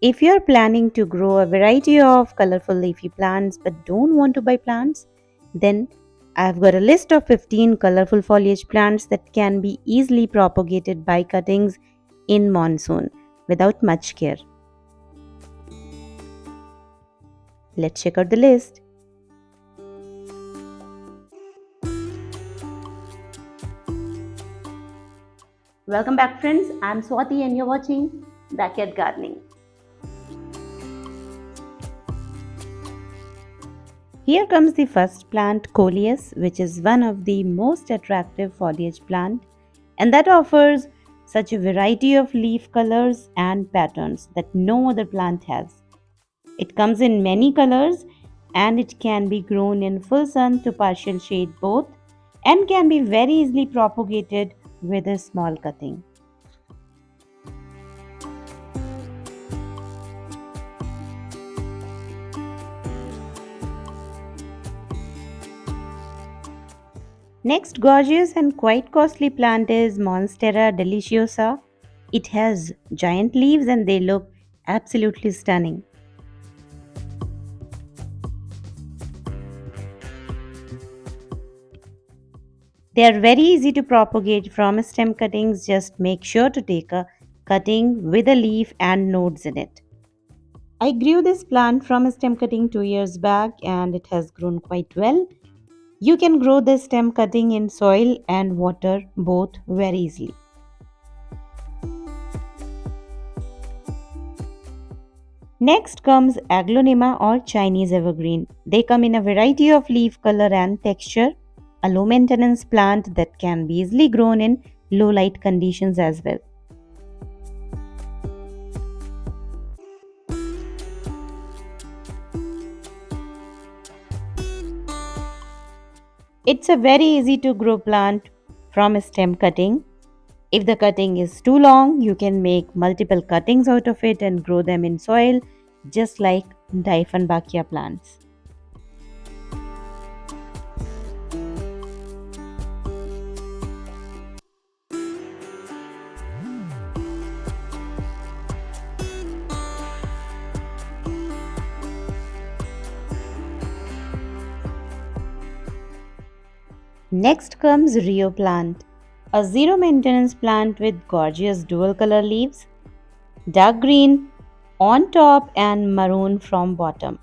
If you're planning to grow a variety of colorful leafy plants but don't want to buy plants, then I've got a list of 15 colorful foliage plants that can be easily propagated by cuttings in monsoon without much care. Let's check out the list. Welcome back, friends. I'm Swati and you're watching Backyard Gardening. Here comes the first plant, Coleus, which is one of the most attractive foliage plant and that offers such a variety of leaf colors and patterns that no other plant has. It comes in many colors and it can be grown in full sun to partial shade both and can be very easily propagated with a small cutting. Next gorgeous and quite costly plant is Monstera deliciosa. It has giant leaves and they look absolutely stunning. They are very easy to propagate from stem cuttings. Just make sure to take a cutting with a leaf and nodes in it. I grew this plant from a stem cutting 2 years back and it has grown quite well. You can grow this stem cutting in soil and water both very easily. Next comes Aglaonema or Chinese evergreen. They come in a variety of leaf color and texture, a low maintenance plant that can be easily grown in low light conditions as well. It's a very easy to grow plant from a stem cutting. If the cutting is too long, you can make multiple cuttings out of it and grow them in soil just like Dieffenbachia plants. Next comes Rio plant, a zero maintenance plant with gorgeous dual color leaves, dark green on top and maroon from bottom.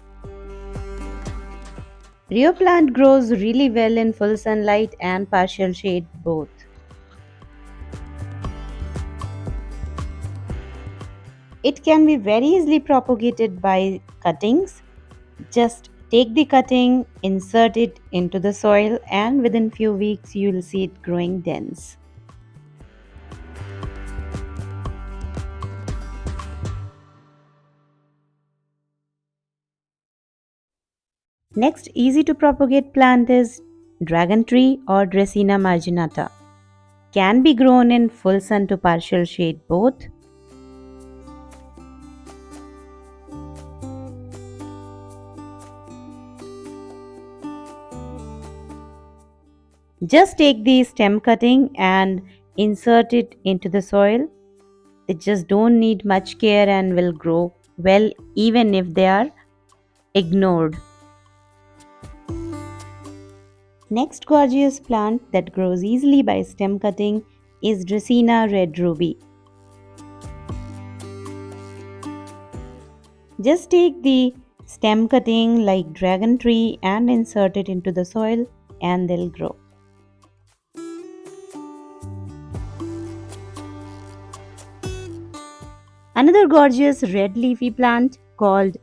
Rio plant grows really well in full sunlight and partial shade both. It can be very easily propagated by cuttings. Just take the cutting, insert it into the soil and within few weeks you will see it growing dense. Next easy to propagate plant is dragon tree or Dracaena marginata. Can be grown in full sun to partial shade both. Just take the stem cutting and insert it into the soil. They just don't need much care and will grow well even if they are ignored. Next gorgeous plant that grows easily by stem cutting is Dracaena red ruby. Just take the stem cutting like dragon tree and insert it into the soil and they'll grow. Another gorgeous red leafy plant called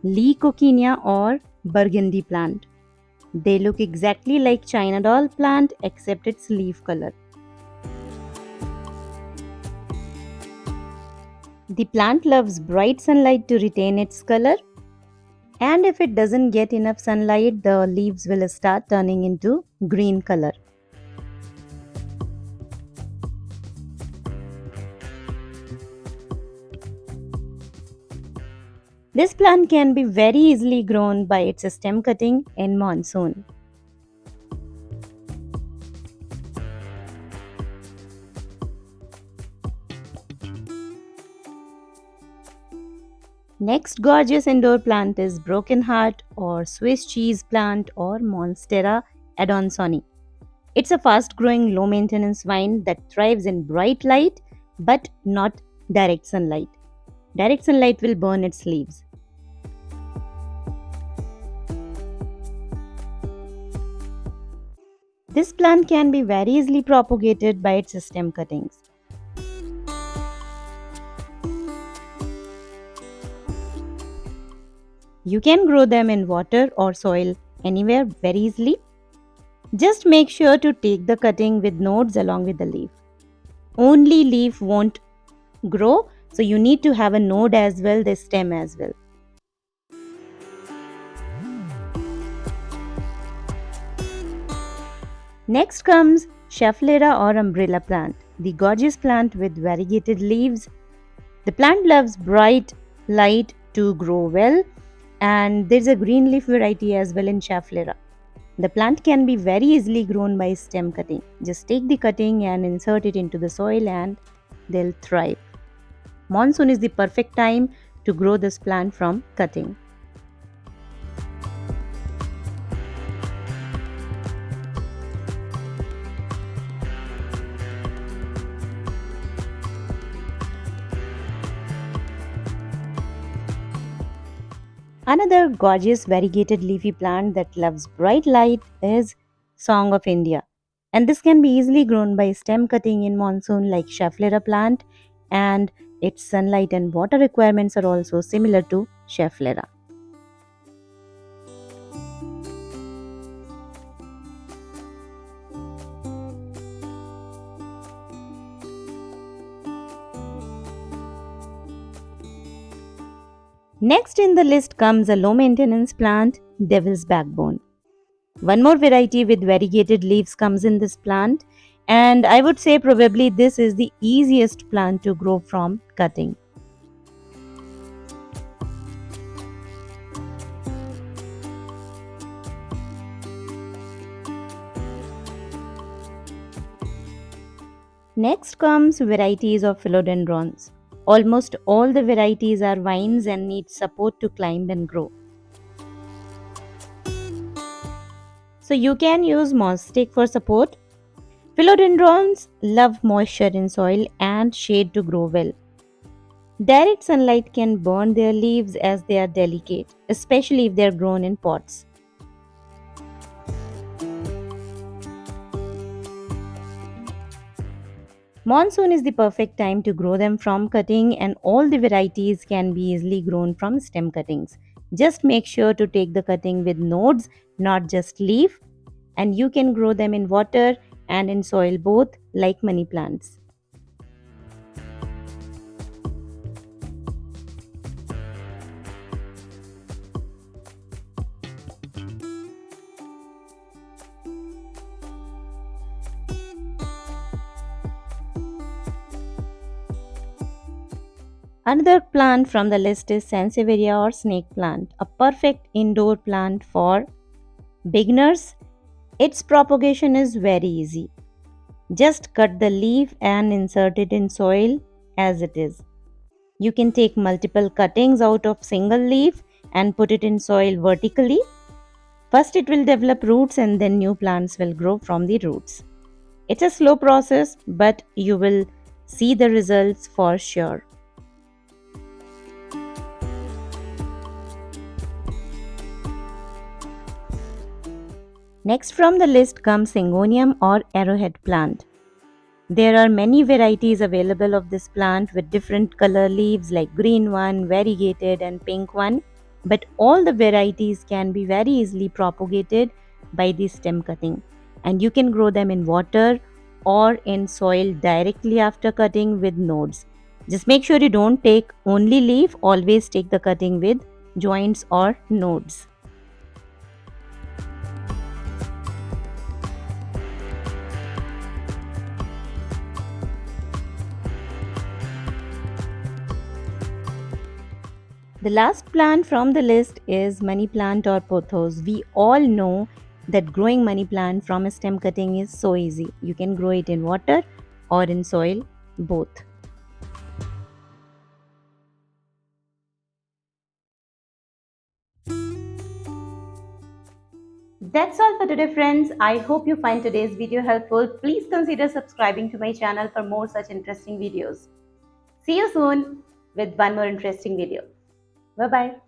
Cocopeat or burgundy plant. They look exactly like China doll plant except its leaf color. The plant loves bright sunlight to retain its color, and if it doesn't get enough sunlight, the leaves will start turning into green color. This plant can be very easily grown by its stem cutting in monsoon. Next gorgeous indoor plant is broken heart or Swiss cheese plant or Monstera adansoni. It's a fast growing, low maintenance vine that thrives in bright light but not direct sunlight. Direct sunlight will burn its leaves. This plant can be very easily propagated by its stem cuttings. You can grow them in water or soil anywhere very easily. Just make sure to take the cutting with nodes along with the leaf. Only leaf won't grow, so you need to have a node as well, the stem as well. Next comes Schefflera or umbrella plant, the gorgeous plant with variegated leaves. The plant loves bright light to grow well, and there's a green leaf variety as well in Schefflera. The plant can be very easily grown by stem cutting. Just take the cutting and insert it into the soil and they'll thrive. Monsoon is the perfect time to grow this plant from cutting. Another gorgeous variegated leafy plant that loves bright light is Song of India. And this can be easily grown by stem cutting in monsoon like Schefflera plant, and its sunlight and water requirements are also similar to Schefflera. Next in the list comes a low maintenance plant, Devil's Backbone. One more variety with variegated leaves comes in this plant, and I would say probably this is the easiest plant to grow from cutting. Next comes varieties of philodendrons. Almost all the varieties are vines and need support to climb and grow. So you can use moss stick for support. Philodendrons love moisture in soil and shade to grow well. Direct sunlight can burn their leaves as they are delicate, especially if they are grown in pots. Monsoon is the perfect time to grow them from cutting, and all the varieties can be easily grown from stem cuttings. Just make sure to take the cutting with nodes, not just leaf, and you can grow them in water and in soil both, like money plants. Another plant from the list is Sansevieria or snake plant, a perfect indoor plant for beginners. Its propagation is very easy. Just cut the leaf and insert it in soil as it is. You can take multiple cuttings out of single leaf and put it in soil vertically. First it will develop roots and then new plants will grow from the roots. It's a slow process, but you will see the results for sure. Next from the list comes Syngonium or arrowhead plant. There are many varieties available of this plant with different color leaves like green one, variegated and pink one, but all the varieties can be very easily propagated by the stem cutting, and you can grow them in water or in soil directly after cutting with nodes. Just make sure you don't take only leaf, always take the cutting with joints or nodes. The last plant from the list is money plant or pothos. We all know that growing money plant from a stem cutting is so easy. You can grow it in water or in soil, both. That's all for today, friends. I hope you find today's video helpful. Please consider subscribing to my channel for more such interesting videos. See you soon with one more interesting video. Bye bye.